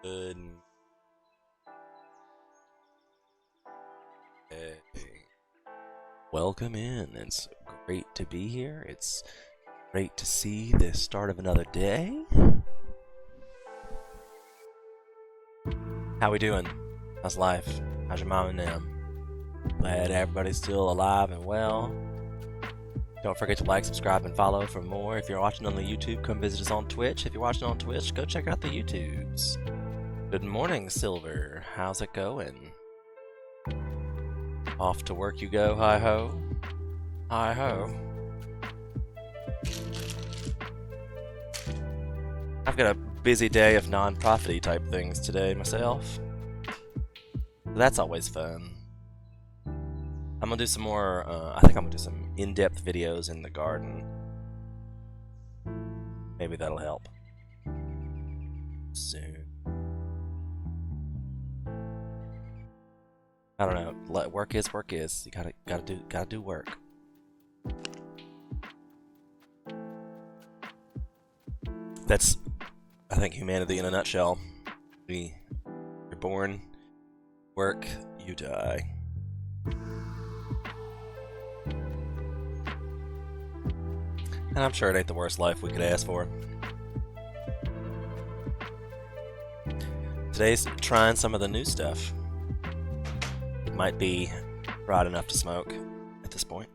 Good. Welcome in. It's great to be here. It's great to see the start of another day. How we doing? How's life? How's your mom and them? Glad everybody's still alive and well. Don't forget to like, subscribe, and follow for more. If you're watching on the YouTube, come visit us on Twitch. If you're watching on Twitch, go check out the YouTubes. Good morning, Silver. How's it going? Off to work you go, hi-ho. Hi-ho. I've got a busy day of non-profit-y type things today myself. That's always fun. I'm gonna do some more, I think I'm gonna do some in-depth videos in the garden. Maybe that'll help. Soon. I don't know. Work is work is. You gotta do work. That's, I think, humanity in a nutshell. You're born, work, you die. And I'm sure it ain't the worst life we could ask for. Today's trying some of the new stuff. It might be broad enough to smoke at this point.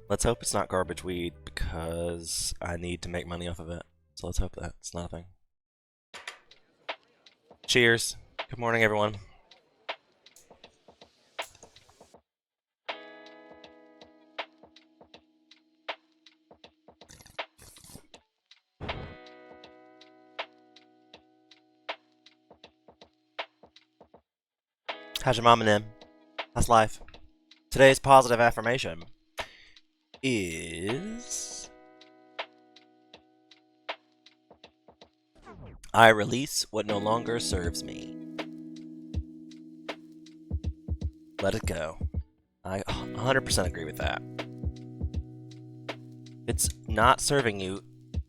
Let's hope it's not garbage weed because I need to make money off of it. So let's hope that it's nothing. Cheers. Good morning, everyone. How's your mom and them? How's life? Today's positive affirmation is I release what no longer serves me. Let it go. I 100% agree with that. If it's not serving you,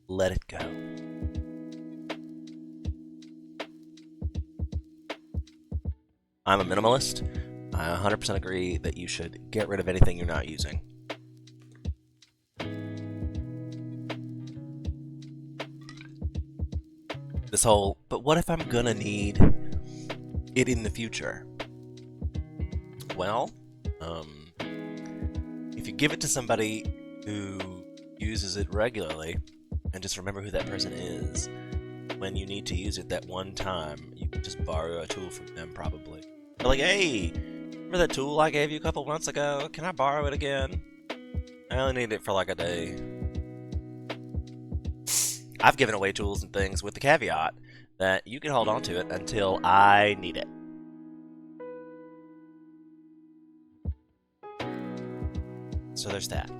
let it go. I'm a minimalist. I 100% agree that you should get rid of anything you're not using. This whole, but what if I'm gonna need it in the future? Well, if you give it to somebody who uses it regularly, and just remember who that person is, when you need to use it that one time, you can just borrow a tool from them probably. They're like, hey, remember that tool I gave you a couple months ago? Can I borrow it again? I only need it for like a day. I've given away tools and things with the caveat that you can hold on to it until I need it. So there's that.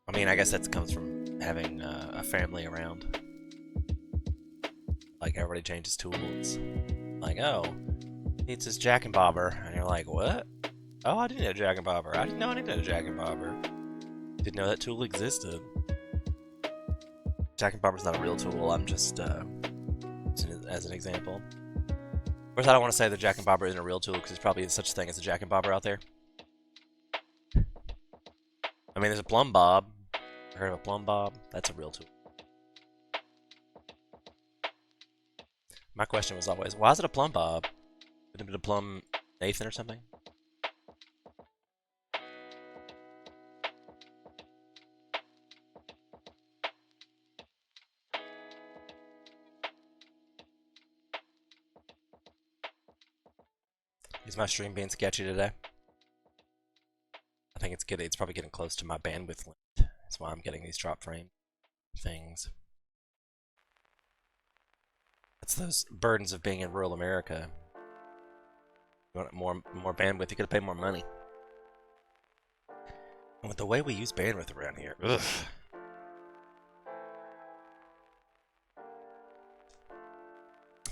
I mean, I guess that comes from having a family around. Like, everybody changes tools. Like, oh, needs his jack and bobber. And you're like, what? Oh, I didn't need a jack and bobber. I didn't know I needed a jack and bobber. Didn't know that tool existed. Jack and bobber's not a real tool. I'm just using it as an example. Of course, I don't want to say that jack and bobber isn't a real tool because there's probably such a thing as a jack and bobber out there. I mean, there's a plumb bob. Heard of a plumb bob? That's a real tool. My question was always, why is it a plumb bob? Could it be a plumb Nathan or something? Is my stream being sketchy today? I think it's probably getting close to my bandwidth limit. That's why I'm getting these drop frame things. That's those burdens of being in rural America. You want more bandwidth, you gotta pay more money. And with the way we use bandwidth around here, ugh.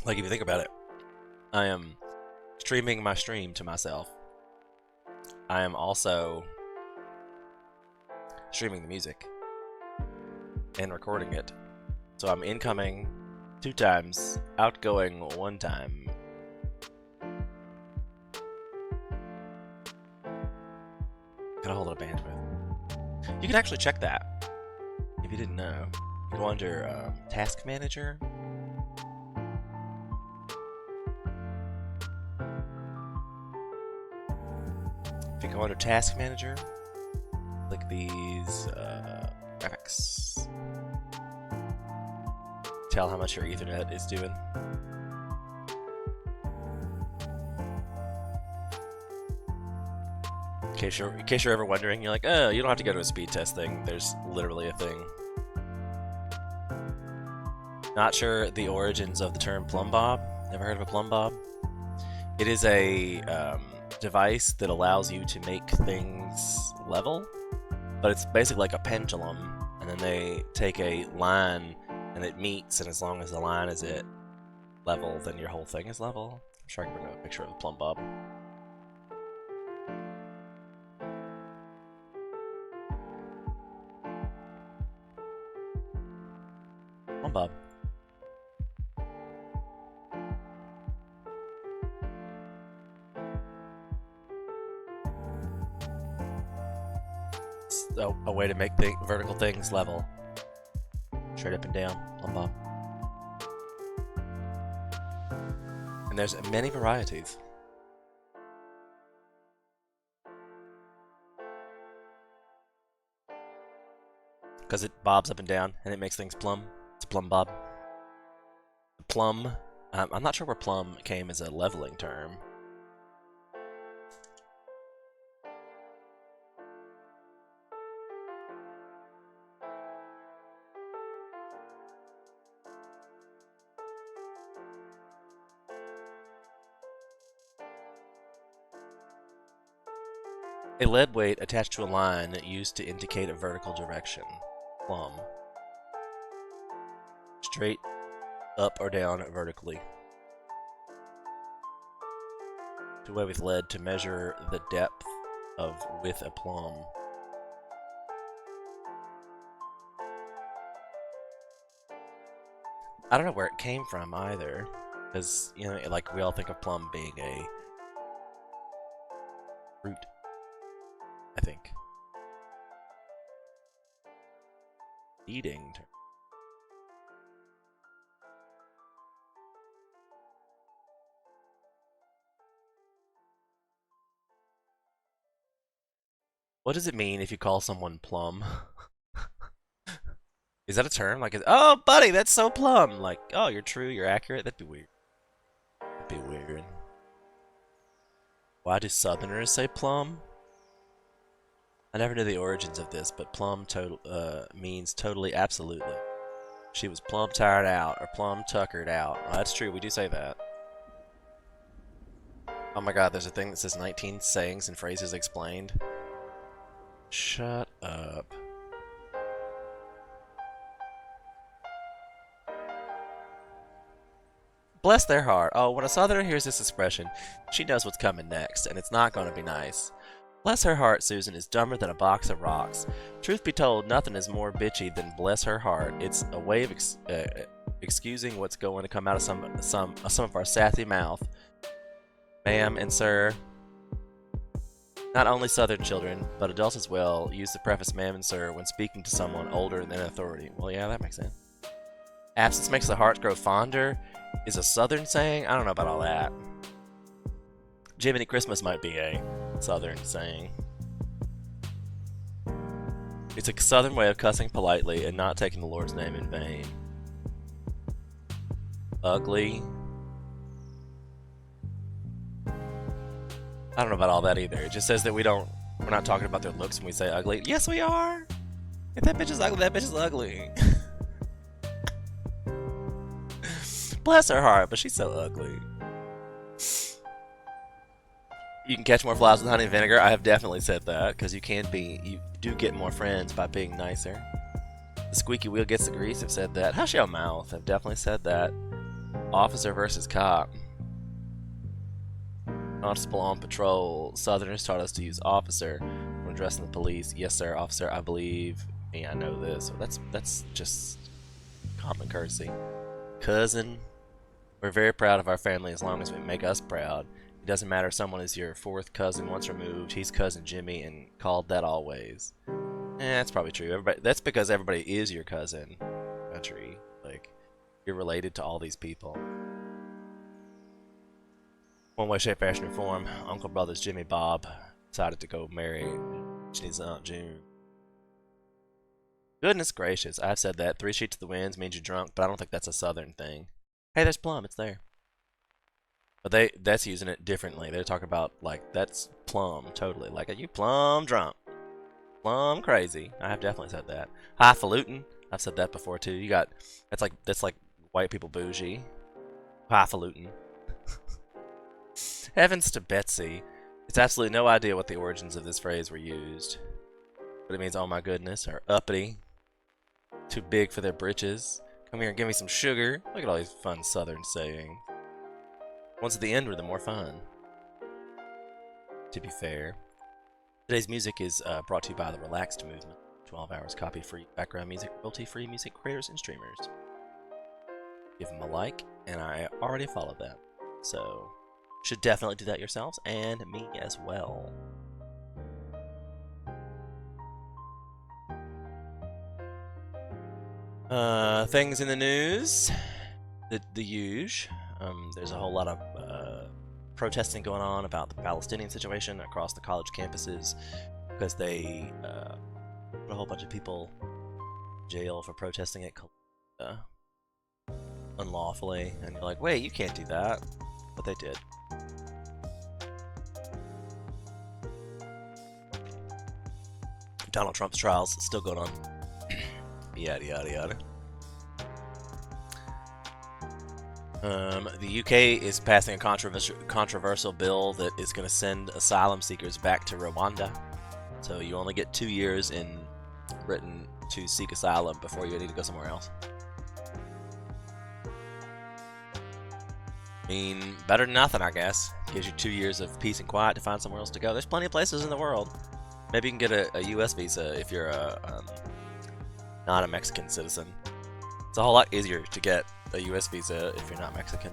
Like, if you think about it, I am streaming my stream to myself I am also streaming the music and recording it. So I'm incoming 2 times, outgoing 1 time. Got a whole lot of bandwidth. You can actually check that if you didn't know. You go under Task Manager. If you go under Task Manager, click these graphics. Tell how much your Ethernet is doing. In case you're ever wondering, you're like, oh, you don't have to go to a speed test thing. There's literally a thing. Not sure the origins of the term plumb bob. Never heard of a plumb bob? It is a device that allows you to make things level, but it's basically like a pendulum, and then they take a line and it meets, and as long as the line is at level, then your whole thing is level. I'm sure I can bring up a picture of the plumb bob. Plumb bob. It's a way to make vertical things level. Straight up and down, plumb bob. And there's many varieties. Because it bobs up and down and it makes things plumb. It's a plumb bob. Plumb. I'm not sure where plumb came as a leveling term. A lead weight attached to a line used to indicate a vertical direction. Plumb. Straight up or down vertically. To weigh with lead to measure the depth with a plumb. I don't know where it came from either, because, you know, like we all think of plumb being a fruit, I think. Eating term. What does it mean if you call someone plumb? Is that a term? Like, oh, buddy, that's so plumb. Like, oh, you're true, you're accurate. That'd be weird. That'd be weird. Why do Southerners say plumb? I never knew the origins of this, but plumb means totally, absolutely. She was plumb tired out, or plumb tuckered out. Oh, that's true, we do say that. Oh my god, there's a thing that says 19 sayings and phrases explained. Shut up. Bless their heart. Oh, when a Southerner hears this expression, she knows what's coming next, and it's not going to be nice. Bless her heart, Susan, is dumber than a box of rocks. Truth be told, nothing is more bitchy than bless her heart. It's a way of excusing what's going to come out of some of our sassy mouth. Ma'am and sir. Not only Southern children, but adults as well, use the preface ma'am and sir when speaking to someone older than authority. Well, yeah, that makes sense. Absence makes the heart grow fonder is a Southern saying? I don't know about all that. Jiminy Christmas might be a Southern saying. It's a Southern way of cussing politely and not taking the Lord's name in vain. Ugly. I don't know about all that either. It just says that we're not talking about their looks when we say ugly. Yes, we are! If that bitch is ugly, that bitch is ugly. Bless her heart, but she's so ugly. You can catch more flies with honey and vinegar. I have definitely said that, because you do get more friends by being nicer. The squeaky wheel gets the grease. I've said that. Hush your mouth. I've definitely said that. Officer versus cop. Constable on patrol. Southerners taught us to use officer when addressing the police. Yes, sir, officer. I believe me. I know this. So that's just common courtesy. Cousin. We're very proud of our family as long as we make us proud. It doesn't matter if someone is your fourth cousin once removed. He's cousin Jimmy and called that always. That's probably true. Everybody. That's because everybody is your cousin. Country. Like, you're related to all these people. One way, shape, fashion, or form, Uncle Brother's Jimmy Bob decided to go marry Ginny's Aunt June. Goodness gracious, I've said that. 3 sheets to the winds means you're drunk, but I don't think that's a southern thing. Hey, there's Plum, it's there. But that's using it differently. They're talking about, like, that's plum, totally. Like, are you plum drunk? Plum crazy. I have definitely said that. Highfalutin, I've said that before too. You got, that's like white people bougie. Highfalutin. Heavens to Betsy. It's absolutely no idea what the origins of this phrase were used. But it means, oh my goodness, or uppity. Too big for their britches. Come here and give me some sugar. Look at all these fun southern sayings. Ones at the end were the more fun. To be fair. Today's music is brought to you by the Relaxed Movement. 12 hours copy-free background music, royalty-free music creators and streamers. Give them a like, and I already followed them. So, should definitely do that yourselves, and me as well. Things in the news. The huge. There's a whole lot of protesting going on about the Palestinian situation across the college campuses because they put a whole bunch of people in jail for protesting it unlawfully. And you're like, wait, you can't do that. But they did. Donald Trump's trials still going on. Yada yada yada. The UK is passing a controversial bill that is going to send asylum seekers back to Rwanda. So you only get 2 years in Britain to seek asylum before you need to go somewhere else. I mean, better than nothing, I guess. Gives you 2 years of peace and quiet to find somewhere else to go. There's plenty of places in the world. Maybe you can get a US visa if you're not a Mexican citizen. It's a whole lot easier to get a US visa if you're not Mexican.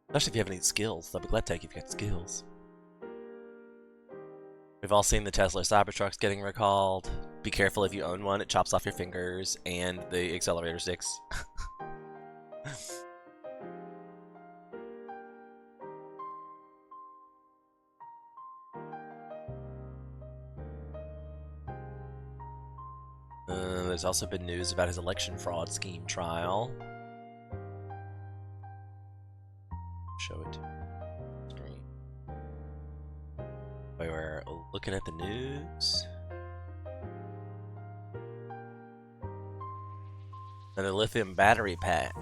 Especially if you have any skills. They'll be glad to take you if you got skills. We've all seen the Tesla Cybertrucks getting recalled. Be careful if you own one, it chops off your fingers and the accelerator sticks. There's also been news about his election fraud scheme trial. Show it to the screen. We were looking at the news. And the lithium battery plant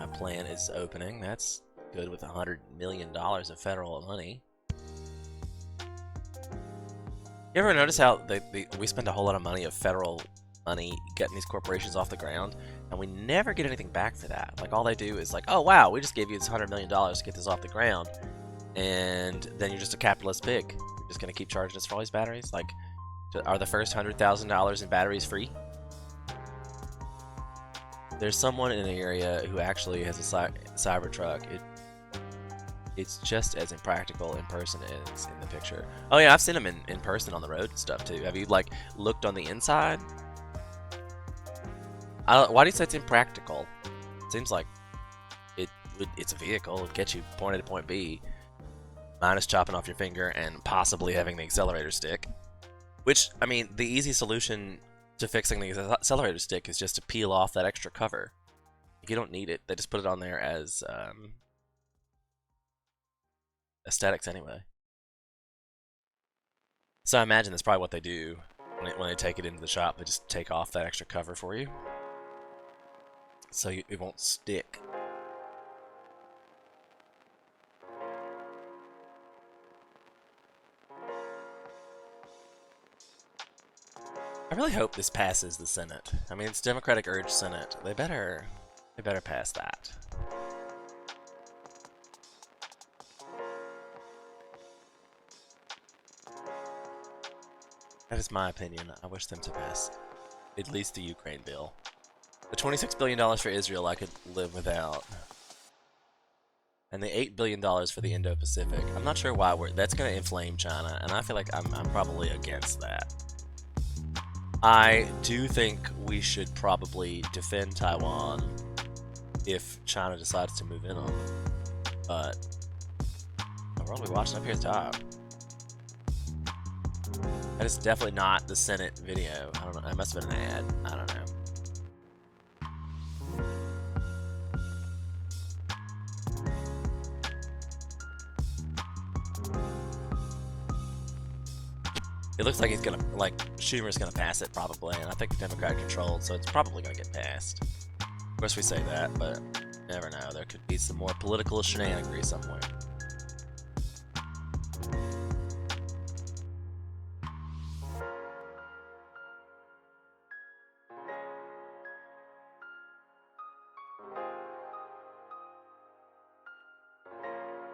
is opening. That's good with $100 million of federal money. You ever notice how we spend a whole lot of money of federal money getting these corporations off the ground, and we never get anything back for that? Like, all they do is like, oh wow, we just gave you this $100 million to get this off the ground, and then you're just a capitalist pig. You're just gonna keep charging us for all these batteries? Like, are the first $100,000 in batteries free? There's someone in the area who actually has a Cybertruck. It's just as impractical in person as in the picture. Oh yeah, I've seen them in person on the road and stuff too. Have you like looked on the inside? Why do you say it's impractical? It seems like it's a vehicle. It'll get you point A to point B, minus chopping off your finger and possibly having the accelerator stick. Which, I mean, the easy solution to fixing the accelerator stick is just to peel off that extra cover. If you don't need it, they just put it on there as aesthetics anyway. So I imagine that's probably what they do when they take it into the shop. They just take off that extra cover for you, so it won't stick. I really hope this passes the Senate. I mean, it's Democratic urged Senate. They better pass that. That is my opinion. I wish them to pass at least the Ukraine bill. The $26 billion for Israel I could live without. And the $8 billion for the Indo-Pacific. I'm not sure why that's going to inflame China, and I feel like I'm probably against that. I do think we should probably defend Taiwan if China decides to move in on them. But we're only watching up here at the top. That is definitely not the Senate video. I don't know. It must have been an ad. I don't know. It looks like he's gonna, Schumer's gonna pass it probably, and I think the Democrat controlled, so it's probably gonna get passed. Of course we say that, but you never know. There could be some more political shenanigans somewhere.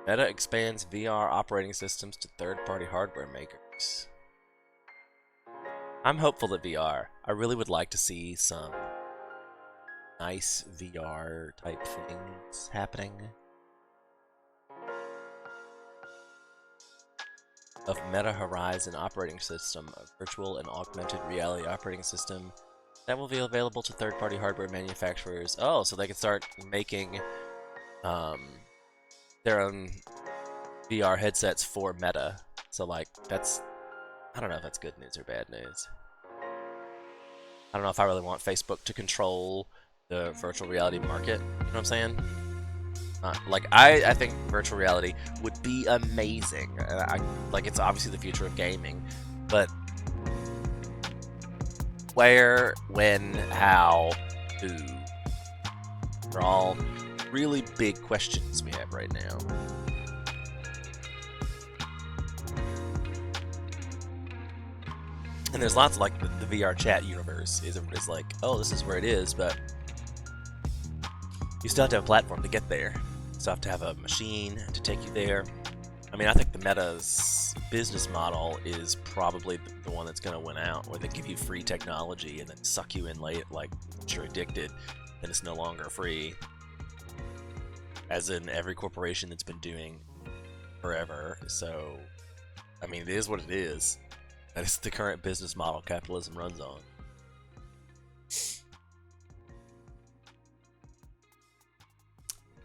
Meta expands VR operating systems to third-party hardware makers. I'm hopeful that VR. I really would like to see some nice VR type things happening. Of Meta Horizon operating system, a virtual and augmented reality operating system that will be available to third-party hardware manufacturers. Oh, so they can start making their own VR headsets for Meta. So that's, I don't know if that's good news or bad news. I don't know if I really want Facebook to control the virtual reality market. You know what I'm saying? I think virtual reality would be amazing. It's obviously the future of gaming, but where, when, how, who? They're all really big questions we have right now. And there's lots of the VR chat universe is like, oh, this is where it is, but you still have to have a platform to get there. You still have to have a machine to take you there. I mean, I think the Meta's business model is probably the one that's going to win out, where they give you free technology and then suck you in late, once you're addicted, then it's no longer free. As in every corporation that's been doing forever. So, I mean, it is what it is. That is the current business model capitalism runs on.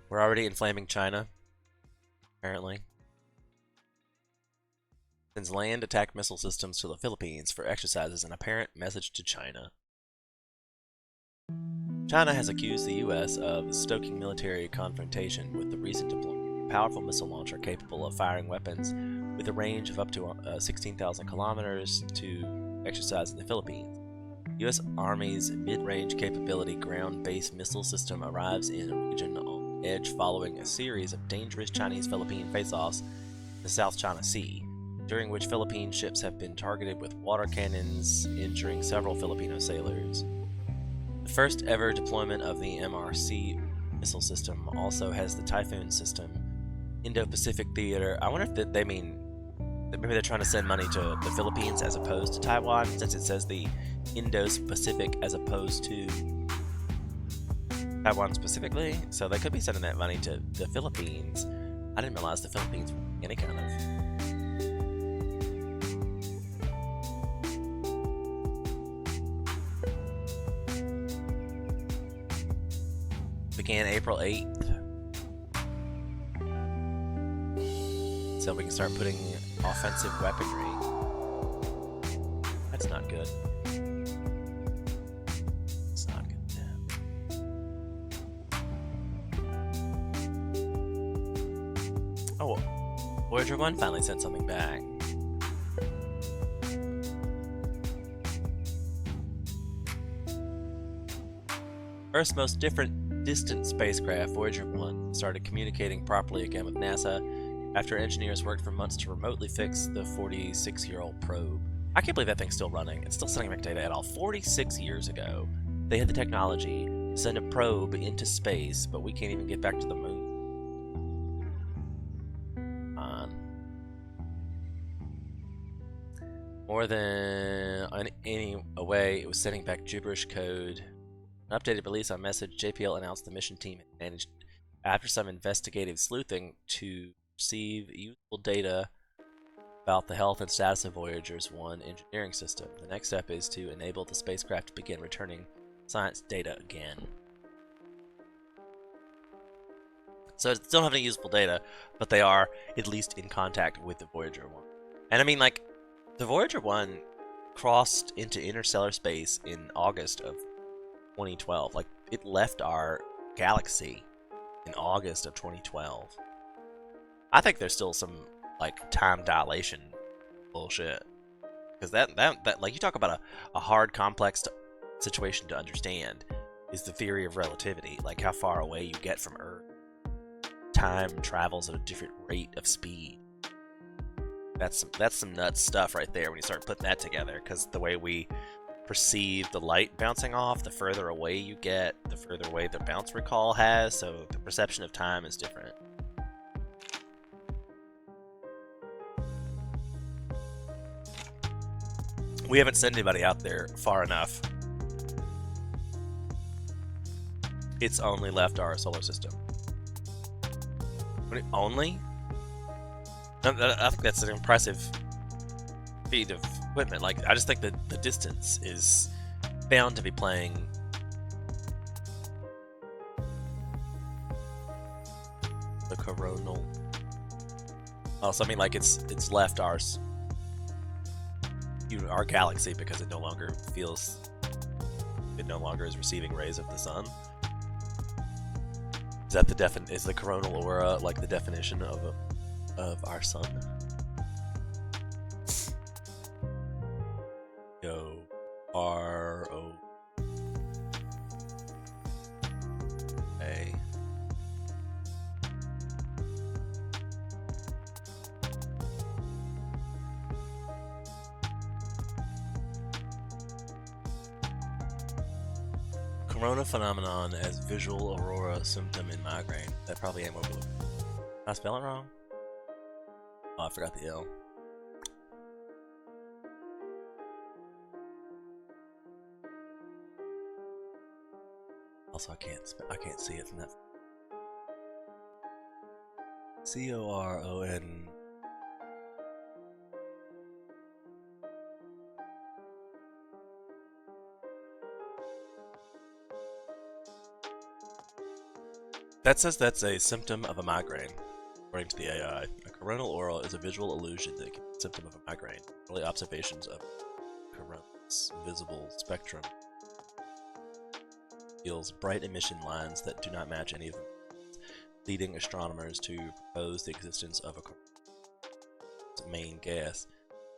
We're already inflaming China, apparently. Sends land attack missile systems to the Philippines for exercises, an apparent message to China. China has accused the U.S. of stoking military confrontation with the recent deployment of a powerful missile launcher capable of firing weapons with a range of up to 16,000 kilometers to exercise in the Philippines. U.S. Army's mid-range capability ground-based missile system arrives in a region on the edge following a series of dangerous Chinese-Philippine face-offs in the South China Sea, during which Philippine ships have been targeted with water cannons, injuring several Filipino sailors. The first ever deployment of the MRC missile system also has the Typhoon system, Indo-Pacific Theater. I wonder if they mean that maybe they're trying to send money to the Philippines as opposed to Taiwan, since it says the Indo-Pacific as opposed to Taiwan specifically. So they could be sending that money to the Philippines. I didn't realize the Philippines were any kind of began April 8th. So we can start putting offensive weaponry. That's not good. It's not good. Oh, Voyager 1 finally sent something back. Earth's most distant spacecraft, Voyager 1, started communicating properly again with NASA after engineers worked for months to remotely fix the 46-year-old probe. I can't believe that thing's still running. It's still sending back data at all. 46 years ago, they had the technology to send a probe into space, but we can't even get back to the moon. More than any away, it was sending back gibberish code. An updated release on message, JPL announced the mission team had managed, after some investigative sleuthing, to receive useful data about the health and status of Voyager's 1 engineering system. The next step is to enable the spacecraft to begin returning science data again. So they don't have any useful data, but they are at least in contact with the Voyager 1. And I mean, like, the Voyager 1 crossed into interstellar space in August of 2012. Like, it left our galaxy in August of 2012. I think there's still some, like, time dilation bullshit. Because that like, you talk about a hard, complex situation to understand is the theory of relativity. Like, how far away you get from Earth. Time travels at a different rate of speed. That's some nuts stuff right there when you start putting that together, because the way we perceive the light bouncing off, the further away you get, the further away the bounce recall has, so the perception of time is different. We haven't sent anybody out there far enough. It's only left our solar system. Only? I think that's an impressive feat of equipment. Like, I just think that the distance is bound to be playing the coronal. Also, I mean, like, it's left our galaxy because it no longer is receiving rays of the sun. Is that is the coronal aura like the definition of our sun? Go R-O A. Corona phenomenon as visual aurora symptom in migraine. That probably ain't what we're looking for. Did I spell it wrong? Oh, I forgot the L. Also, I can't see it from that. C-O-R-O-N. That says that's a symptom of a migraine, according to the AI. A coronal aura is a visual illusion that can be a symptom of a migraine. Early observations of corona's visible spectrum reveals bright emission lines that do not match any of them, leading astronomers to propose the existence of a corona's main gas.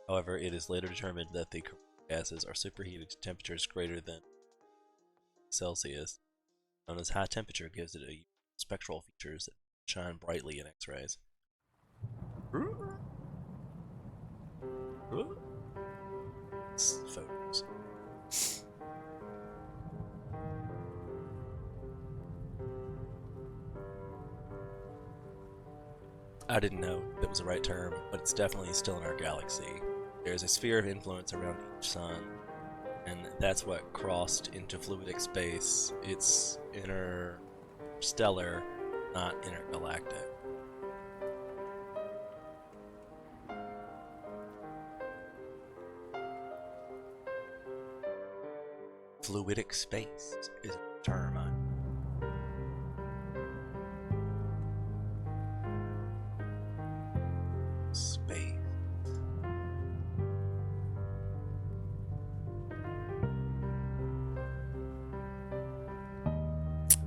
However, it is later determined that the gases are superheated to temperatures greater than Celsius, known as high temperature, gives it a spectral features that shine brightly in X-rays. Photos. I didn't know that was the right term, but it's definitely still in our galaxy. There's a sphere of influence around each sun, and that's what crossed into fluidic space. It's interstellar, not intergalactic. Fluidic space is a term. Space.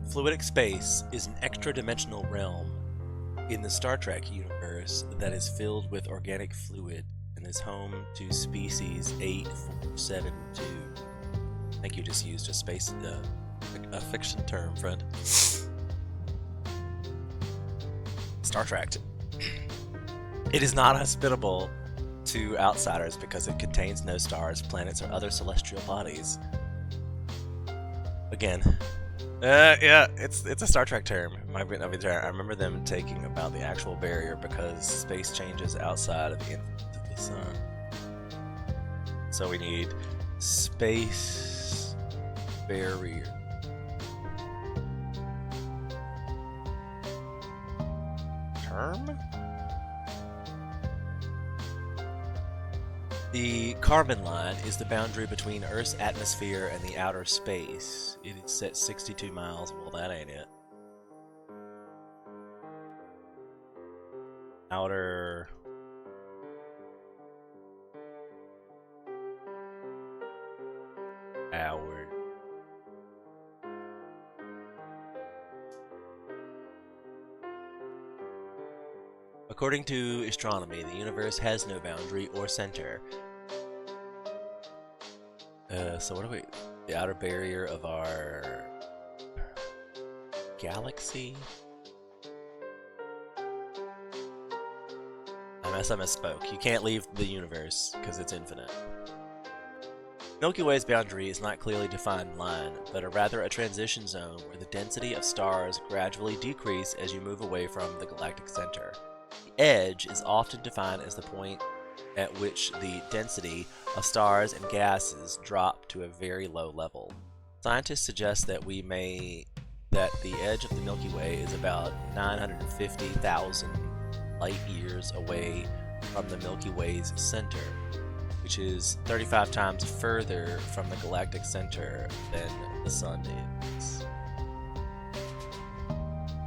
Fluidic space is an extra-dimensional realm in the Star Trek universe that is filled with organic fluid and is home to species 8472. I think you just used a fiction term, friend. Star Trek. It is not hospitable to outsiders because it contains no stars, planets, or other celestial bodies. Again, yeah, it's a Star Trek term. I remember them taking about the actual barrier because space changes outside of the influence of the sun. So we need space barrier. Term? The Kármán line is the boundary between Earth's atmosphere and the outer space. It is set 62 miles. Well, that ain't it. Outer... hour. According to astronomy, the universe has no boundary or center. So what are we... the outer barrier of our galaxy? I misspoke. You can't leave the universe because it's infinite. Milky Way's boundary is not clearly defined line, but rather a transition zone where the density of stars gradually decrease as you move away from the galactic center. The edge is often defined as the point at which the density of stars and gases drop to a very low level. Scientists suggest that the edge of the Milky Way is about 950,000 light years away from the Milky Way's center, which is 35 times further from the galactic center than the Sun is.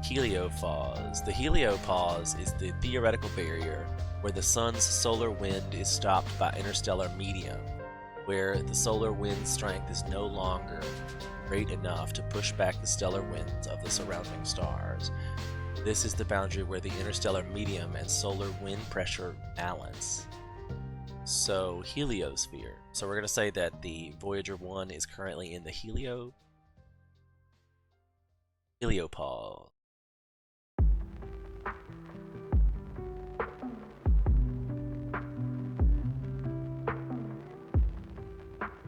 Heliopause. The heliopause is the theoretical barrier where the Sun's solar wind is stopped by interstellar medium, where the solar wind strength is no longer great enough to push back the stellar winds of the surrounding stars. This is the boundary where the interstellar medium and solar wind pressure balance. So, heliosphere. So we're going to say that the Voyager 1 is currently in the heliopause.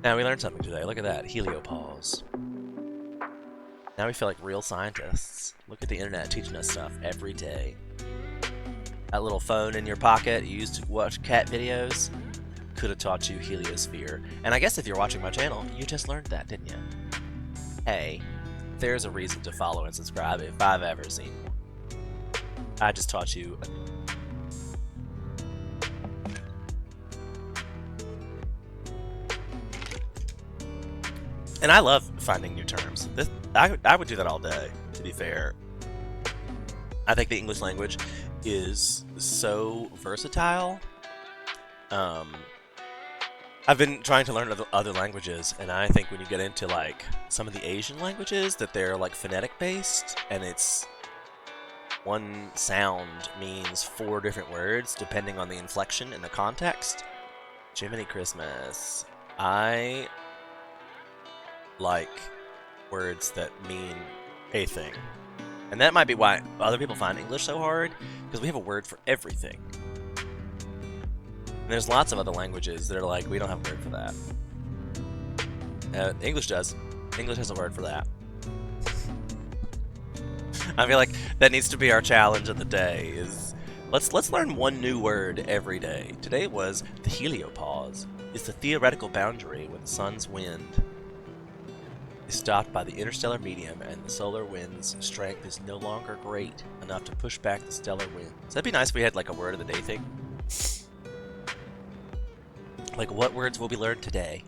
Now we learned something today. Look at that, heliopause. Now we feel like real scientists. Look at the internet teaching us stuff every day. That little phone in your pocket you used to watch cat videos could have taught you heliosphere. And I guess if you're watching my channel, you just learned that, didn't you? Hey, there's a reason to follow and subscribe if I've ever seen one. I just taught you. And I love finding new terms. I would do that all day, to be fair. I think the English language is so versatile. I've been trying to learn other languages, and I think when you get into like some of the Asian languages, that they're like phonetic based, and it's one sound means 4 different words depending on the inflection and the context. Jiminy Christmas. I like words that mean a thing. And that might be why other people find English so hard, because we have a word for everything. And there's lots of other languages that are like, we don't have a word for that. English does. English has a word for that. I feel like that needs to be our challenge of the day, is let's learn one new word every day. Today was the heliopause. It's the theoretical boundary when the sun's wind is stopped by the interstellar medium and the solar wind's strength is no longer great enough to push back the stellar winds. That'd be nice if we had like a word of the day thing. Like, what words will be learned today?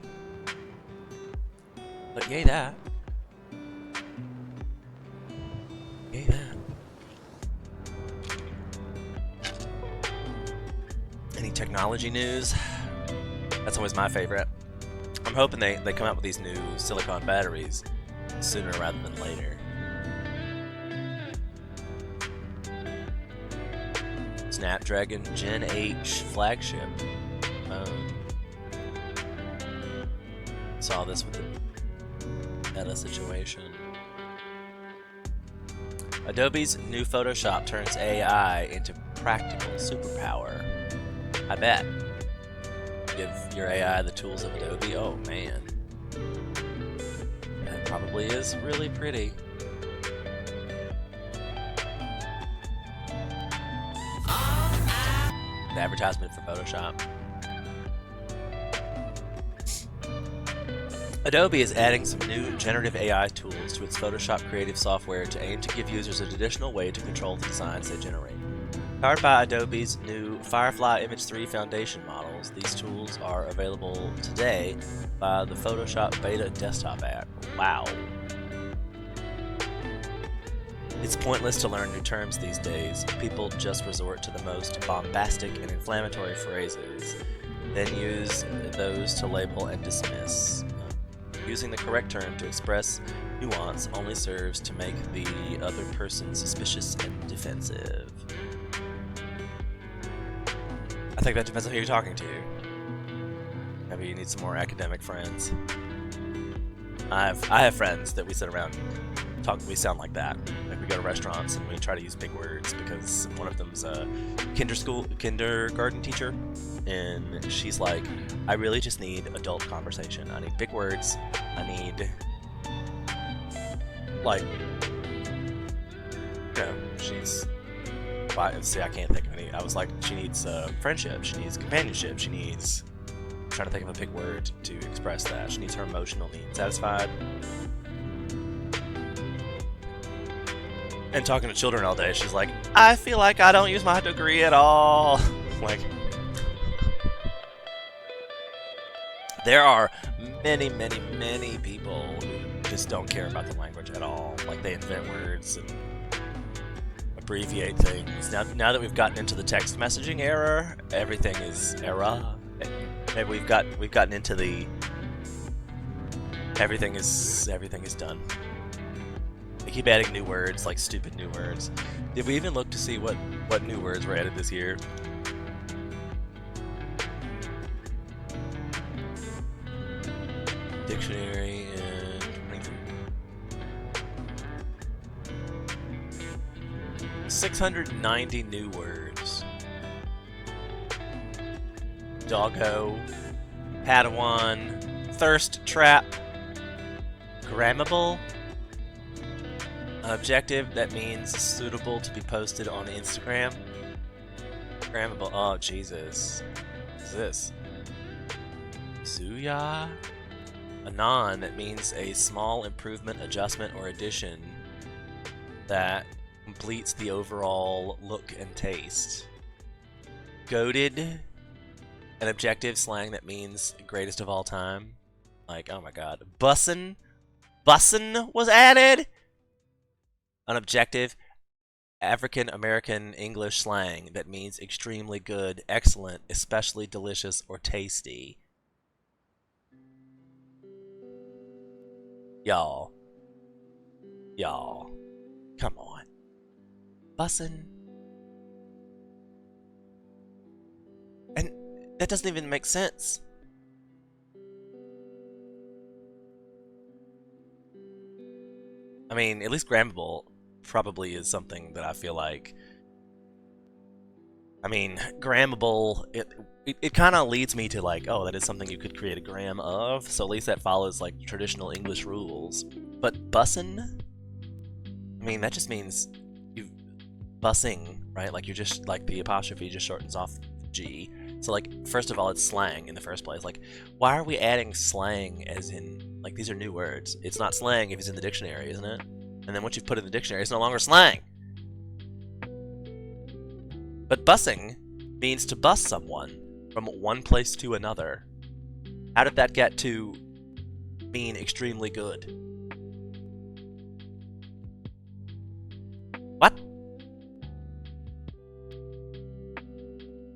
But yay that. Yay that. Any technology news? That's always my favorite. I'm hoping they come out with these new silicon batteries sooner rather than later. Snapdragon Gen H flagship phone. Saw this with the Meta situation. Adobe's new Photoshop turns AI into practical superpower. I bet. Give your AI the tools of Adobe. Oh man. That probably is really pretty. The advertisement for Photoshop. Adobe is adding some new generative AI tools to its Photoshop creative software to aim to give users an additional way to control the designs they generate. Powered by Adobe's new Firefly Image 3 foundation models, these tools are available today via the Photoshop Beta desktop app. Wow. It's pointless to learn new terms these days. People just resort to the most bombastic and inflammatory phrases, then use those to label and dismiss. Using the correct term to express nuance only serves to make the other person suspicious and defensive. I think that depends on who you're talking to. Maybe you need some more academic friends. I have friends that we sit around and talk. We sound like that. Like we go to restaurants and we try to use big words because one of them's a kindergarten teacher, and she's like, I really just need adult conversation. I need big words. I need, like, you know, she's. See, I can't think of any. I was like, she needs friendship. She needs companionship. She needs. I'm trying to think of a big word to express that. She needs her emotional needs satisfied. And talking to children all day, she's like, I feel like I don't use my degree at all. Like, there are many, many, many people who just don't care about the language at all. Like, they invent words and abbreviate things. Now that we've gotten into the text messaging era, everything is Maybe we've gotten into the everything is done. They keep adding new words, like stupid new words. Did we even look to see what new words were added this year? Dictionary and 23. 690 new words. Doggo, Padawan, thirst trap, grammable. An objective that means suitable to be posted on Instagram. Grammable. Oh Jesus, what is this? Suya. Anon, that means a small improvement, adjustment, or addition that completes the overall look and taste. Goated. An objective slang that means greatest of all time. Like, oh my god. Bussin' was added! An objective African American English slang that means extremely good, excellent, especially delicious, or tasty. Y'all. Come on. Bussin'. And that doesn't even make sense. I mean, at least grammable probably is something that I feel like. I mean, grammable, it kind of leads me to like, oh, that is something you could create a gram of, so at least that follows like traditional English rules. But bussin'? I mean, that just means you bussing, right? Like you're just, like the apostrophe just shortens off G. So like, first of all, it's slang in the first place. Like, why are we adding slang as in, like, these are new words? It's not slang if it's in the dictionary, isn't it? And then once you've put it in the dictionary, it's no longer slang. But bussing means to bus someone from one place to another. How did that get to mean extremely good? What?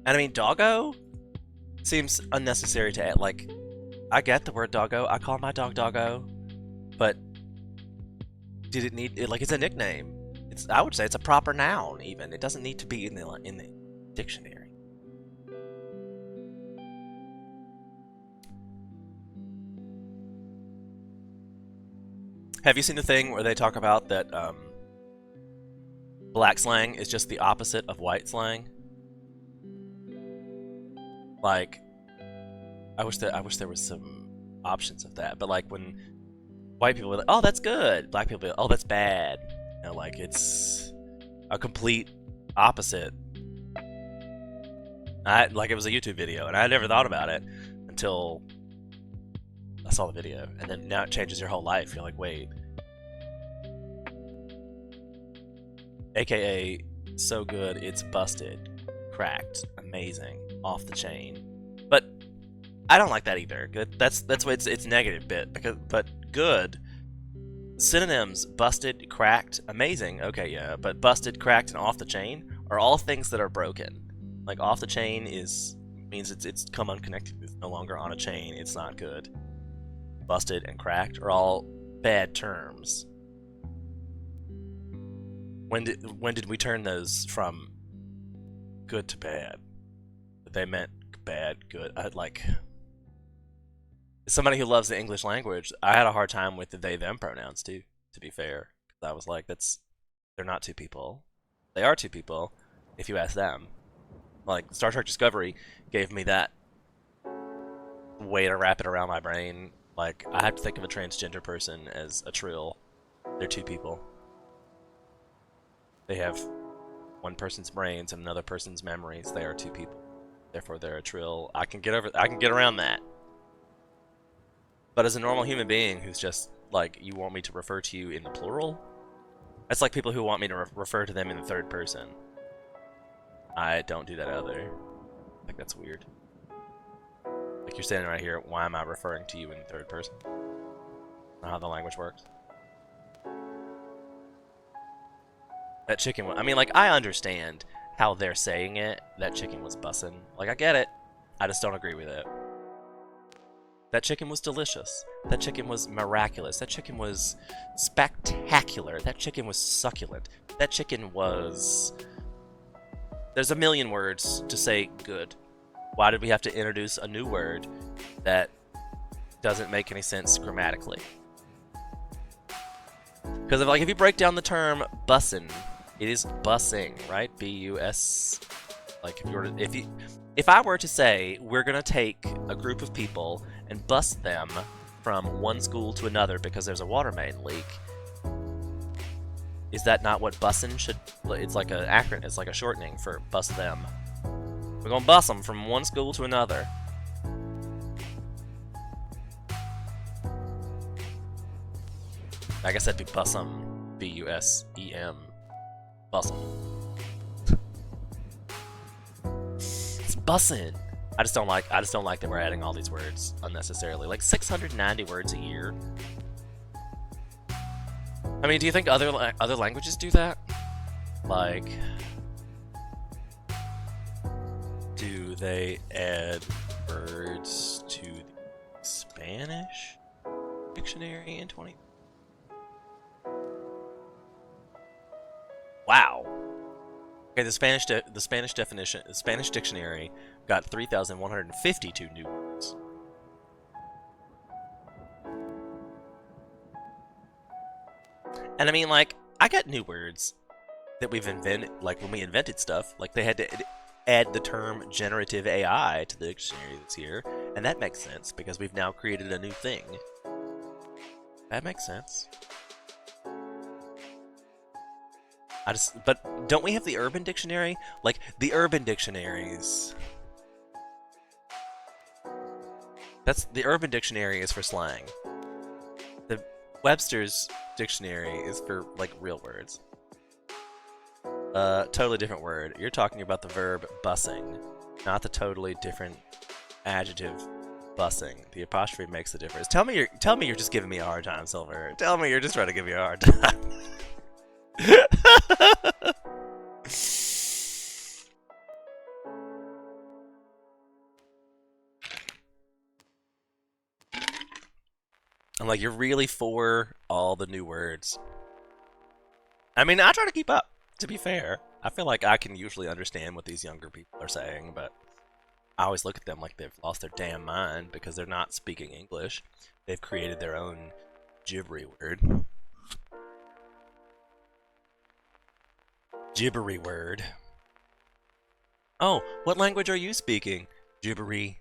And I mean, doggo seems unnecessary to add. Like, I get the word doggo. I call my dog doggo, but did it need? Like, it's a nickname. I would say it's a proper noun. Even it doesn't need to be in the dictionary. Have you seen the thing where they talk about that black slang is just the opposite of white slang? Like, I wish there was some options of that. But like when white people were like, "Oh, that's good," black people, "Oh, that's bad." You know, like it's a complete opposite. Like it was a YouTube video, and I never thought about it until I saw the video, and then now it changes your whole life. You're like, wait. AKA, so good, it's busted, cracked, amazing, off the chain. But I don't like that either. Good. That's why it's negative bit but good. Synonyms: busted, cracked, amazing. Okay, yeah, but busted, cracked, and off the chain are all things that are broken. Like off the chain means it's come unconnected. It's no longer on a chain. It's not good. Busted and cracked are all bad terms. When did we turn those from good to bad? They meant bad, good. Somebody who loves the English language, I had a hard time with the they/them pronouns too, to be fair. I was like, they're not two people. They are two people, if you ask them. Like, Star Trek Discovery gave me that way to wrap it around my brain. Like, I have to think of a transgender person as a trill. They're two people. They have one person's brains and another person's memories. They are two people. Therefore, they're a trill. I can get around that. But as a normal human being who's just, like, you want me to refer to you in the plural? That's like people who want me to refer to them in the third person. I don't do that either. Like, that's weird. Like, you're standing right here, why am I referring to you in the third person? Not how the language works. That chicken, I mean, like, I understand how they're saying it. That chicken was bussin'. Like, I get it. I just don't agree with it. That chicken was delicious. That chicken was miraculous. That chicken was spectacular. That chicken was succulent. That chicken was... There's a million words to say good. Why did we have to introduce a new word that doesn't make any sense grammatically? Because if you break down the term bussin', it is bussing, right? B-U-S. Like if I were to say we're gonna take a group of people and bus them from one school to another because there's a water main leak, is that not what bussin' should? It's like an acronym. It's like a shortening for bus them. We're gonna bus them from one school to another. I guess that'd be bussem. B-U-S-E-M. Bussem. It's bussin'. I just don't like that we're adding all these words unnecessarily. Like 690 words a year. I mean, do you think other languages do that? Like, do they add words to the Spanish dictionary in 20? Wow. Okay, the Spanish dictionary got 3,152 new words. And I mean, like, I got new words that we've invented, like when we invented stuff, like they had to add the term generative AI to the dictionary this year, and that makes sense because we've now created a new thing. That makes sense. But don't we have the Urban Dictionary? Like, the Urban Dictionaries. The Urban Dictionary is for slang. The Webster's Dictionary is for, like, real words. Totally different word. You're talking about the verb bussing, not the totally different adjective bussing. The apostrophe makes the difference. Tell me you're just giving me a hard time, Silver. Tell me you're just trying to give me a hard time. I'm like, you're really for all the new words. I mean, I try to keep up, to be fair. I feel like I can usually understand what these younger people are saying, but I always look at them like they've lost their damn mind because they're not speaking English. They've created their own gibbery word. Gibbery word. Oh, what language are you speaking? Gibbery.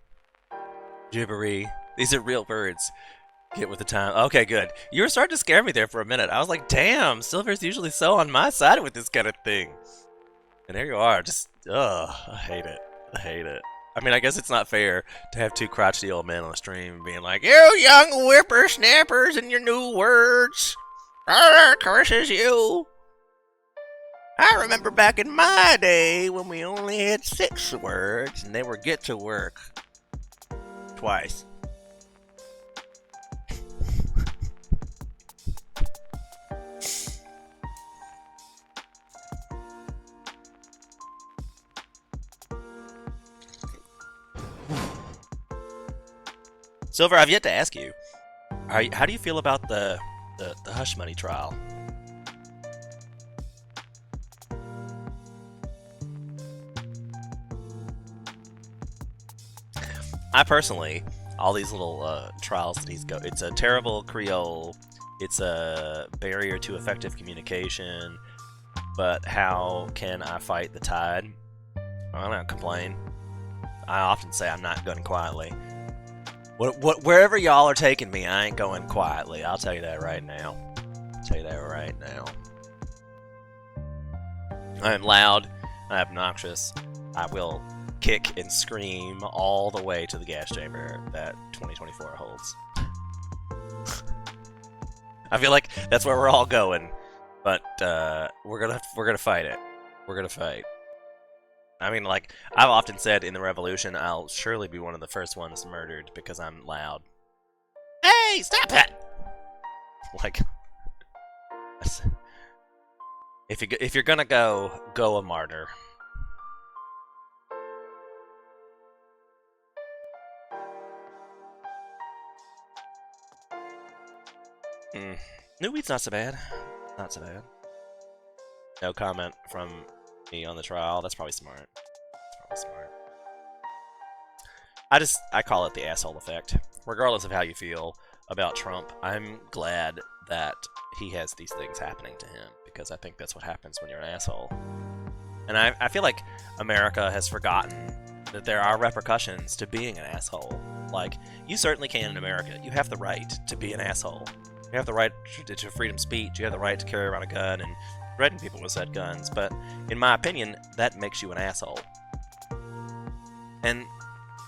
Gibbery. These are real words. Get with the time. Okay, good. You were starting to scare me there for a minute. I was like, damn, Silver's usually so on my side with this kind of thing. And there you are, just, ugh, I hate it. I hate it. I mean, I guess it's not fair to have two crotchety old men on the stream being like, "You young whippersnappers and your new words. Curses you. I remember back in my day when we only had 6 words and they were get to work. Twice." Silver, I've yet to ask you, how do you feel about the hush money trial? I personally, all these little trials that it's a terrible Creole, it's a barrier to effective communication, but how can I fight the tide? I don't complain. I often say I'm not going quietly. Wherever y'all are taking me, I ain't going quietly. I'll tell you that right now. I am loud. I'm obnoxious. I will kick and scream all the way to the gas chamber that 2024 holds. I feel like that's where we're all going, but we're gonna fight it. We're gonna fight. I mean, like, I've often said in the revolution, I'll surely be one of the first ones murdered because I'm loud. Hey, stop it! Like, if you're gonna go a martyr. New weed's not so bad. Not so bad. No comment from me on the trial. That's probably smart. I call it the asshole effect. Regardless of how you feel about Trump, I'm glad that he has these things happening to him, because I think that's what happens when you're an asshole. And I feel like America has forgotten that there are repercussions to being an asshole. Like, you certainly can in America. You have the right to be an asshole. You have the right to freedom of speech. You have the right to carry around a gun and threaten people with said guns. But in my opinion, that makes you an asshole. And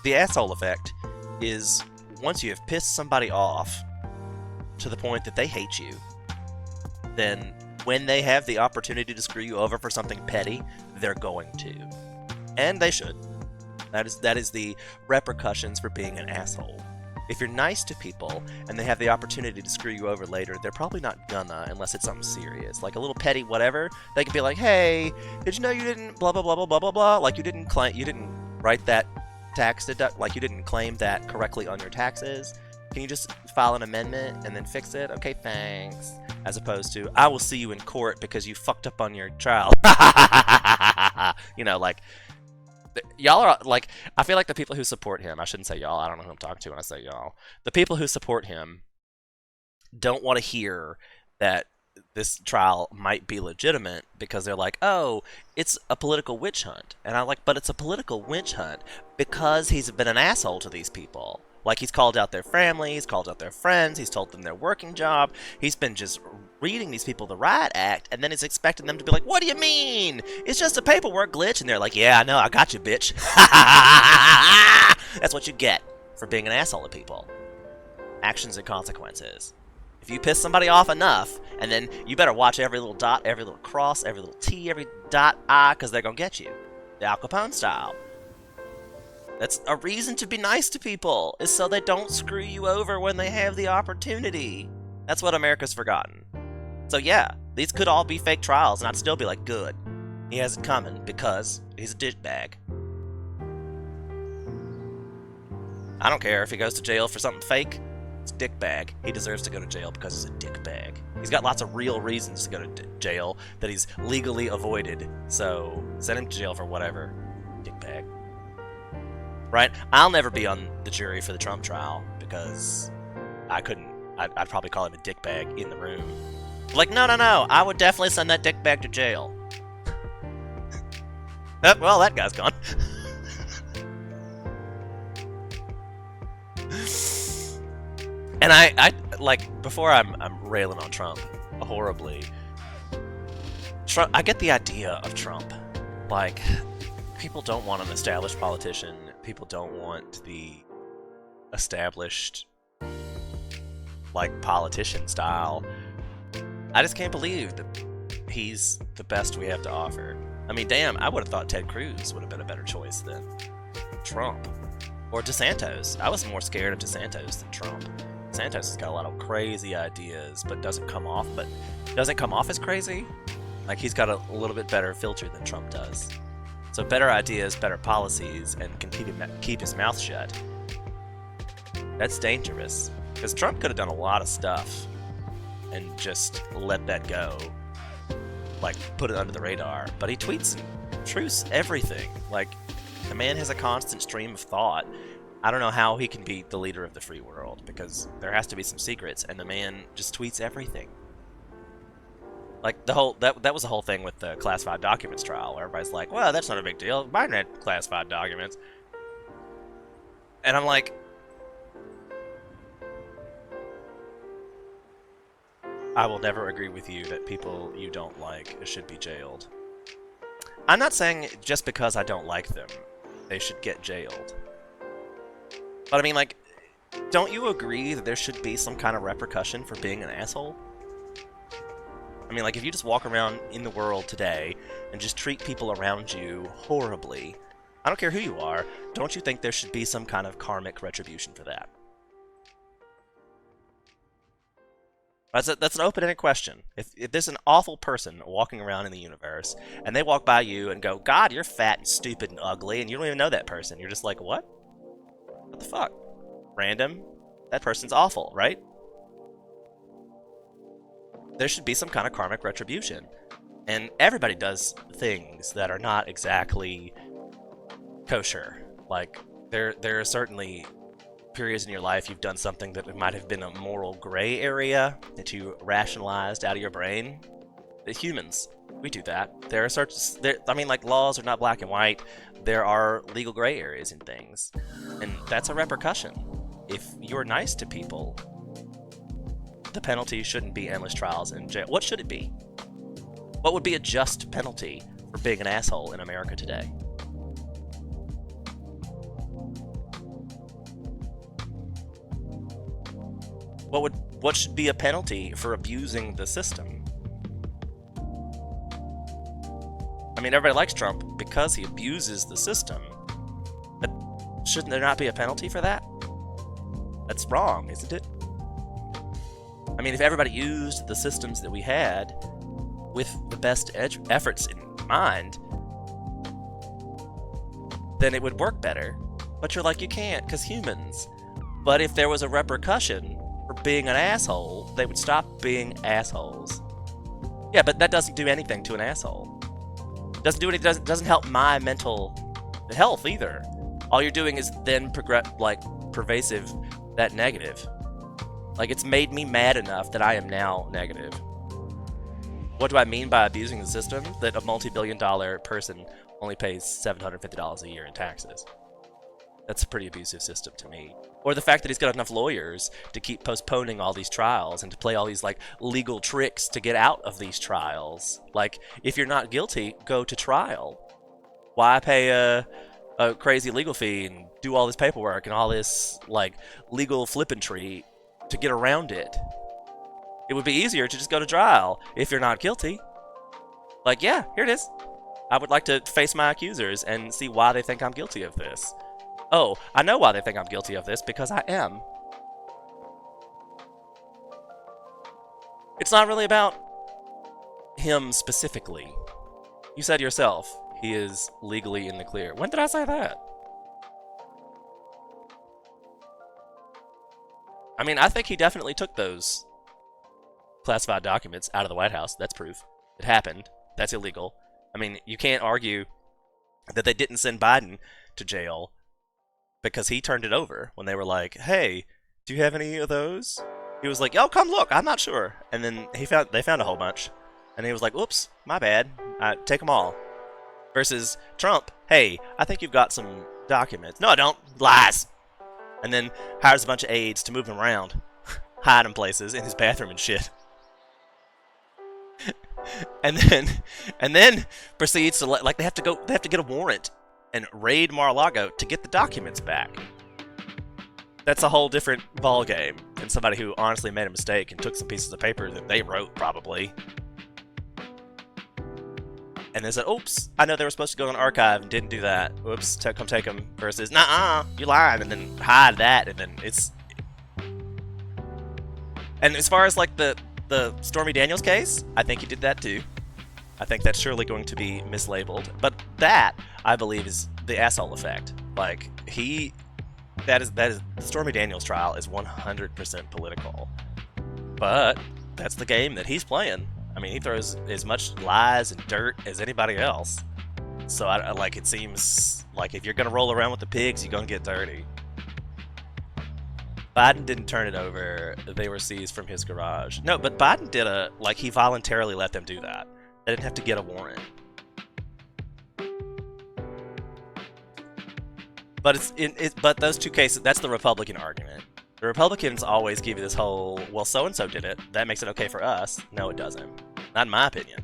the asshole effect is once you have pissed somebody off to the point that they hate you, then when they have the opportunity to screw you over for something petty, they're going to. And they should. That is the repercussions for being an asshole. If you're nice to people and they have the opportunity to screw you over later, they're probably not gonna, unless it's something serious. Like a little petty whatever, they can be like, "Hey, did you know you didn't blah blah blah blah blah blah blah? Like you didn't write that tax deduct, like you didn't claim that correctly on your taxes. Can you just file an amendment and then fix it? Okay, thanks." As opposed to, "I will see you in court because you fucked up on your trial." You know, like, y'all are, like, I feel like the people who support him, I shouldn't say y'all, I don't know who I'm talking to when I say y'all. The people who support him don't want to hear that this trial might be legitimate because they're like, "Oh, it's a political witch hunt." And I'm like, but it's a political witch hunt because he's been an asshole to these people. Like, he's called out their family, he's called out their friends, he's told them their working job, he's been just reading these people the riot act, and then he's expecting them to be like, "What do you mean? It's just a paperwork glitch." And they're like, "Yeah, I know, I got you, bitch." That's what you get for being an asshole to people. Actions and consequences. If you piss somebody off enough, and then you better watch every little dot, every little cross, every little T, every dot I, because they're going to get you. The Al Capone style. That's a reason to be nice to people, is so they don't screw you over when they have the opportunity. That's what America's forgotten. So yeah, these could all be fake trials, and I'd still be like, good. He has it coming, because he's a dickbag. I don't care if he goes to jail for something fake. It's a dickbag. He deserves to go to jail because he's a dickbag. He's got lots of real reasons to go to jail that he's legally avoided. So send him to jail for whatever. Dickbag. Right? I'll never be on the jury for the Trump trial because I couldn't. I'd probably call him a dickbag in the room. Like, no, I would definitely send that dickbag to jail. Well, that guy's gone. And I like, before I'm railing on Trump horribly, I get the idea of Trump. Like, people don't want an established politician. people don't want the established, like, politician style. I just can't believe that he's the best we have to offer. I mean, damn, I would have thought Ted Cruz would have been a better choice than Trump. Or DeSantis. I was more scared of DeSantis than Trump. DeSantis has got a lot of crazy ideas, but doesn't come off as crazy. Like, he's got a little bit better filter than Trump does. So better ideas, better policies, and can keep his mouth shut. That's dangerous. Because Trump could have done a lot of stuff and just let that go. Like, put it under the radar. But he tweets and truths everything. Like, the man has a constant stream of thought. I don't know how he can be the leader of the free world, because there has to be some secrets, and the man just tweets everything. Like, that was the whole thing with the classified documents trial, where everybody's like, well, that's not a big deal. Biden had classified documents. And I'm like, I will never agree with you that people you don't like should be jailed. I'm not saying just because I don't like them, they should get jailed. But I mean, like, don't you agree that there should be some kind of repercussion for being an asshole? I mean, like, if you just walk around in the world today and just treat people around you horribly, I don't care who you are, don't you think there should be some kind of karmic retribution for that? That's an open-ended question. If there's an awful person walking around in the universe, and they walk by you and go, God, you're fat and stupid and ugly, and you don't even know that person, you're just like, what? What the fuck? Random? That person's awful, right? There should be some kind of karmic retribution. And everybody does things that are not exactly kosher. Like, there are certainly periods in your life you've done something that might have been a moral gray area that you rationalized out of your brain. The humans, we do that. I mean, like, laws are not black and white. There are legal gray areas in things. And that's a repercussion. If you're nice to people, the penalty shouldn't be endless trials in jail. What should it be? What would be a just penalty for being an asshole in America today? What should be a penalty for abusing the system? I mean, everybody likes Trump because he abuses the system. But shouldn't there not be a penalty for that? That's wrong, isn't it? I mean, if everybody used the systems that we had with the best efforts in mind, then it would work better. But you're like, you can't, because humans. But if there was a repercussion for being an asshole, they would stop being assholes. Yeah, but that doesn't do anything to an asshole. Doesn't help my mental health either. All you're doing is then pervasive that negative. Like, it's made me mad enough that I am now negative. What do I mean by abusing the system? That a multi-billion-dollar person only pays $750 a year in taxes. That's a pretty abusive system to me. Or the fact that he's got enough lawyers to keep postponing all these trials and to play all these, like, legal tricks to get out of these trials. Like, if you're not guilty, go to trial. Why pay a crazy legal fee and do all this paperwork and all this, like, legal flippantry to get around it? It would be easier to just go to trial if you're not guilty. Like, yeah, here it is. I would like to face my accusers and see why they think I'm guilty of this. Oh, I know why they think I'm guilty of this, because I am. It's not really about him specifically. You said yourself, he is legally in the clear. When did I say that? I mean, I think he definitely took those classified documents out of the White House. That's proof. It happened. That's illegal. I mean, you can't argue that they didn't send Biden to jail because he turned it over when they were like, hey, do you have any of those? He was like, oh, come look, I'm not sure. And then they found a whole bunch. And he was like, oops, my bad. Take them all. Versus Trump, hey, I think you've got some documents. No, I don't. Lies. And then hires a bunch of aides to move him around. Hide him places in his bathroom and shit. and then proceeds to, like, they have to get a warrant and raid Mar-a-Lago to get the documents back. That's a whole different ball game than somebody who honestly made a mistake and took some pieces of paper that they wrote, probably. And they said, oops, I know they were supposed to go on archive and didn't do that. Oops, come take them. Versus, nah, you lied, and then hide that, and then it's... And as far as, like, the Stormy Daniels case, I think he did that too. I think that's surely going to be mislabeled. But that, I believe, is the asshole effect. Like, that is the Stormy Daniels trial is 100% political. But that's the game that he's playing. I mean, he throws as much lies and dirt as anybody else. So, like, it seems like if you're going to roll around with the pigs, you're going to get dirty. Biden didn't turn it over. They were seized from his garage. No, but Biden did he voluntarily let them do that. They didn't have to get a warrant. But but those two cases, that's the Republican argument. The Republicans always give you this whole, well, so-and-so did it. That makes it okay for us. No, it doesn't. Not in my opinion.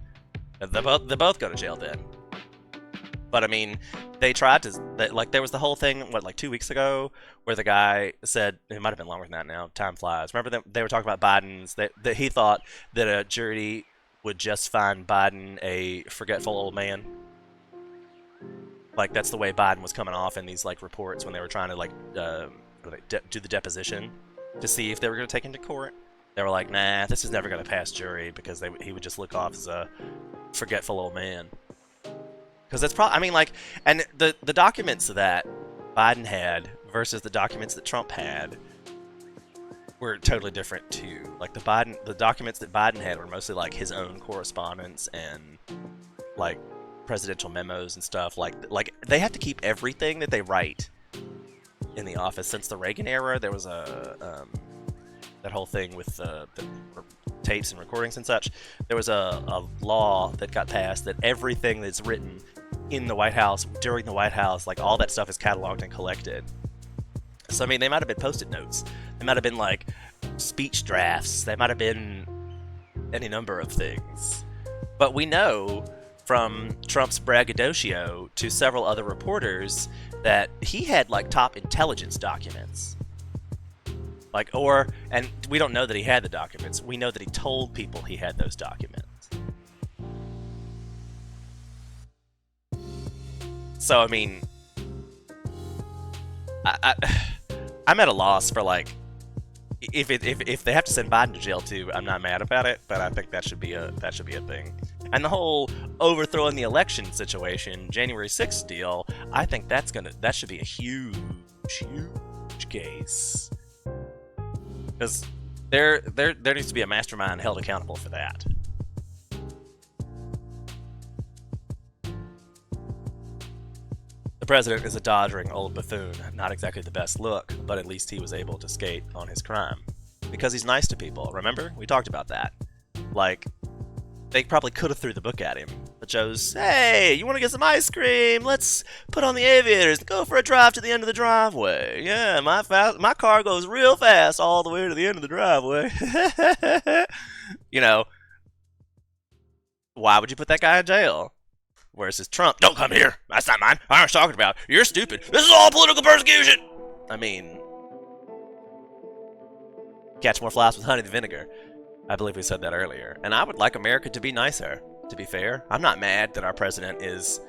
They both go to jail then. But, I mean, they tried to... there was the whole thing, 2 weeks ago, where the guy said... It might have been longer than that now. Time flies. Remember they were talking about Biden's... That he thought that a jury would just find Biden a forgetful old man. Like, that's the way Biden was coming off in these, reports when they were trying to, do the deposition to see if they were going to take him to court. They were like, nah, this is never going to pass jury because he would just look off as a forgetful old man. Because that's probably, I mean, and the documents that Biden had versus the documents that Trump had were totally different too. Like the documents that Biden had were mostly his own correspondence and presidential memos and stuff. Like they have to keep everything that they write in the office. Since the Reagan era, there was that whole thing with the tapes and recordings and such. There was a law that got passed that everything that's written in the White House, during the White House, all that stuff is cataloged and collected. So, I mean, they might have been Post-it notes. They might have been, speech drafts. They might have been any number of things. But we know from Trump's braggadocio to several other reporters that he had, top intelligence documents. And we don't know that he had the documents. We know that he told people he had those documents. So, I mean, I'm at a loss for, if they have to send Biden to jail too, I'm not mad about it, but I think that should be a thing. And the whole overthrowing the election situation, January 6th deal, I think that should be a huge, huge case. Because there needs to be a mastermind held accountable for that. The president is a doddering old buffoon, not exactly the best look, but at least he was able to skate on his crime. Because he's nice to people, remember? We talked about that. They probably could have threw the book at him. But Joe's, hey, you want to get some ice cream? Let's put on the aviators and go for a drive to the end of the driveway. Yeah, my car goes real fast all the way to the end of the driveway. Why would you put that guy in jail? Versus Trump, don't come here. That's not mine. I was talking about. You're stupid. This is all political persecution. I mean, catch more flies with honey than vinegar. I believe we said that earlier. And I would like America to be nicer, to be fair. I'm not mad that our president is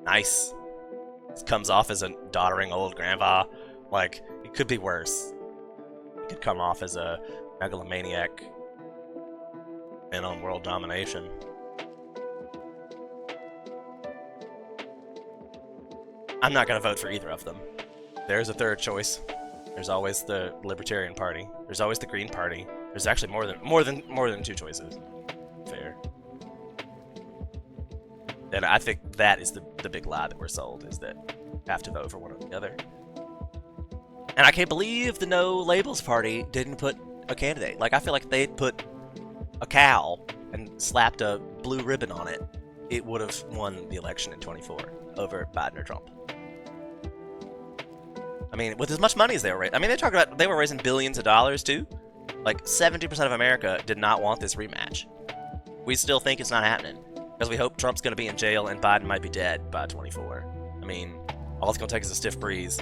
nice. He comes off as a doddering old grandpa. It could be worse. He could come off as a megalomaniac bent on world domination. I'm not going to vote for either of them. There's a third choice. There's always the Libertarian Party. There's always the Green Party. There's actually more than two choices. Fair. And I think that is the big lie that we're sold, is that you have to vote for one or the other. And I can't believe the No Labels Party didn't put a candidate. I feel like they'd put a cow and slapped a blue ribbon on it. It would have won the election in 24 over Biden or Trump. I mean, with as much money as they were raising. I mean, they were raising billions of dollars too. 70% of America did not want this rematch. We still think it's not happening because we hope Trump's going to be in jail and Biden might be dead by 24. I mean, All it's gonna take is a stiff breeze.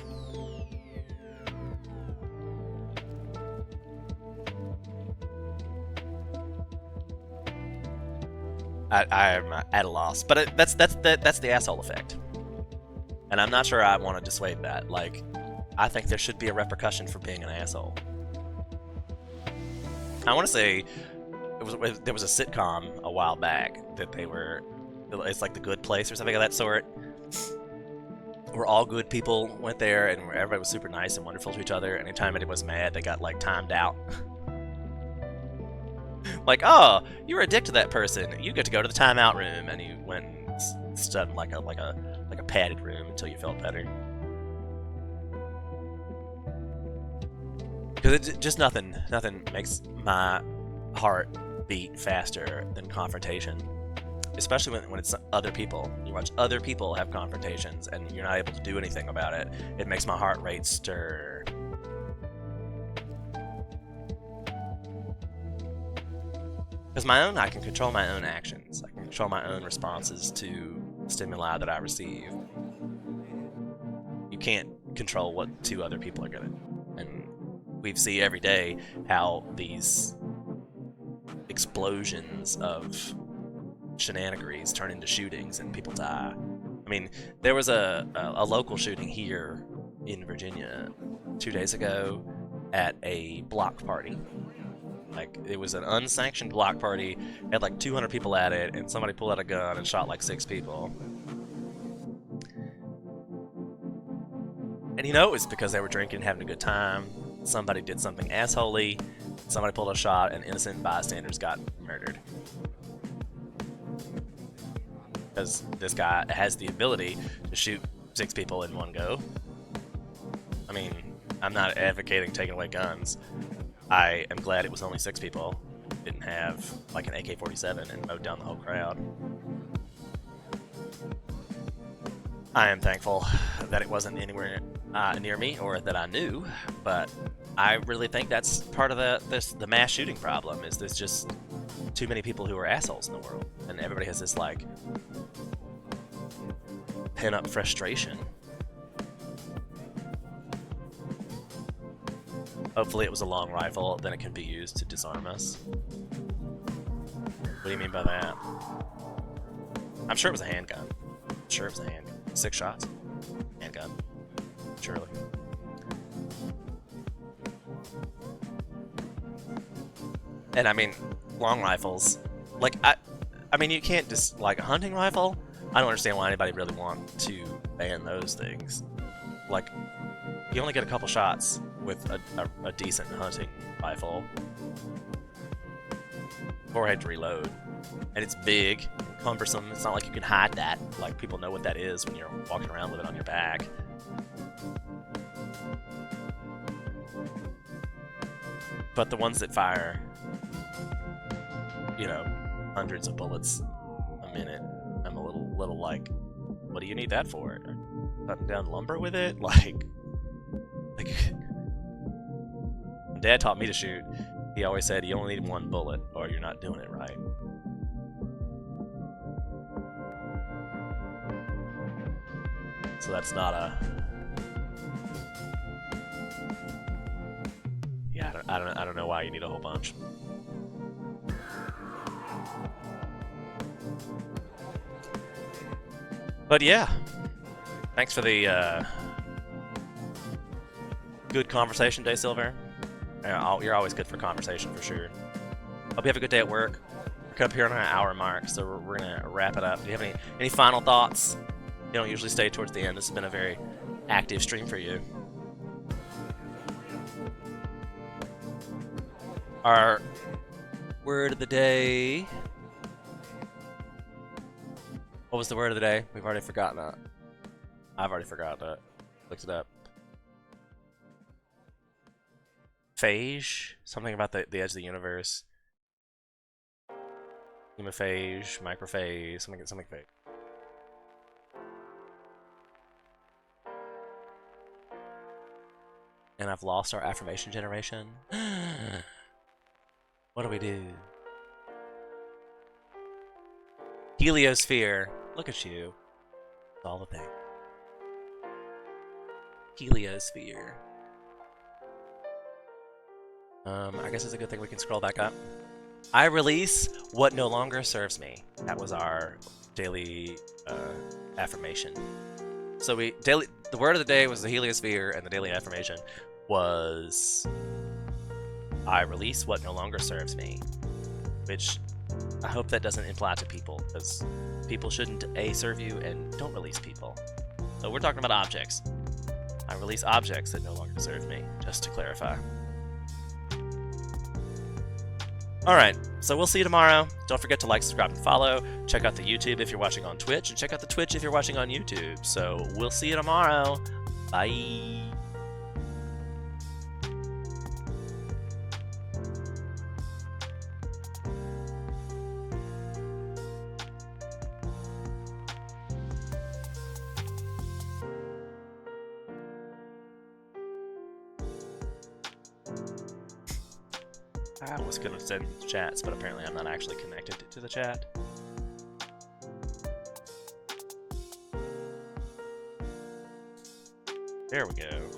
I'm at a loss, but that's the asshole effect, and I'm not sure I want to dissuade that. Like, I think there should be a repercussion for being an asshole. I want to say there was a sitcom a while back that it's like The Good Place or something of that sort, where all good people went there and where everybody was super nice and wonderful to each other. And anytime anybody was mad, they got like timed out. Like, oh, you were a dick to that person. You get to go to the timeout room, and you went and stood in like a padded room until you felt better. Because just nothing makes my heart beat faster than confrontation, especially when it's other people. You watch other people have confrontations, and you're not able to do anything about it. It makes my heart rate stir. Because I can control my own actions. I can control my own responses to stimuli that I receive. You can't control what two other people are gonna. And we see every day how these explosions of shenanigans turn into shootings and people die. I mean, there was a local shooting here in Virginia 2 days ago at a block party. Like, it was an unsanctioned block party, had like 200 people at it, and somebody pulled out a gun and shot like 6 people. And you know it was because they were drinking and having a good time. Somebody did something assholey, somebody pulled a shot, and innocent bystanders got murdered. Because this guy has the ability to shoot 6 people in one go. I mean, I'm not advocating taking away guns. I am glad it was only 6 people. Didn't have like an AK-47 and mowed down the whole crowd. I am thankful that it wasn't anywhere near me or that I knew, but I really think that's part of the mass shooting problem. Is there's just too many people who are assholes in the world, and everybody has this like pent-up frustration. Hopefully it was a long rifle, then it can be used to disarm us. What do you mean by that? I'm sure it was a handgun. I'm sure it was a handgun. 6 shots. Handgun. Surely. And I mean, long rifles. Like, I mean, you can't just, like, a hunting rifle? I don't understand why anybody really want to ban those things. Like, you only get a couple shots with a decent hunting rifle. Or I had to reload. And it's big, cumbersome. It's not like you can hide that. Like, people know what that is when you're walking around with it on your back. But the ones that fire, you know, hundreds of bullets a minute, I'm a little like, what do you need that for? Cutting down lumber with it? Like when Dad taught me to shoot, he always said you only need 1 bullet or you're not doing it right. So that's not a... Yeah, I don't know why you need a whole bunch. But yeah, thanks for the good conversation, Day Silver. You're always good for conversation for sure. Hope you have a good day at work. We're coming up here on our hour mark, so we're gonna wrap it up. Do you have any final thoughts? You don't usually stay towards the end. This has been a very active stream for you. Our word of the day. What was the word of the day? We've already forgotten that. I've already forgotten it. Looked it up. Phage? Something about the edge of the universe. Hemophage, microphage, something phage. And I've lost our affirmation generation. What do we do? Heliosphere. Look at you. It's all the thing. Heliosphere. I guess it's a good thing we can scroll back up. I release what no longer serves me. That was our daily affirmation. So the word of the day was the heliosphere, and the daily affirmation was I release what no longer serves me. Which I hope that doesn't imply to people, because people shouldn't serve you, and don't release people. So we're talking about objects. I release objects that no longer serve me, just to clarify. Alright, so we'll see you tomorrow. Don't forget to like, subscribe, and follow. Check out the YouTube if you're watching on Twitch, and check out the Twitch if you're watching on YouTube. So we'll see you tomorrow. Bye. I was going to send chats, but apparently I'm not actually connected to the chat. There we go.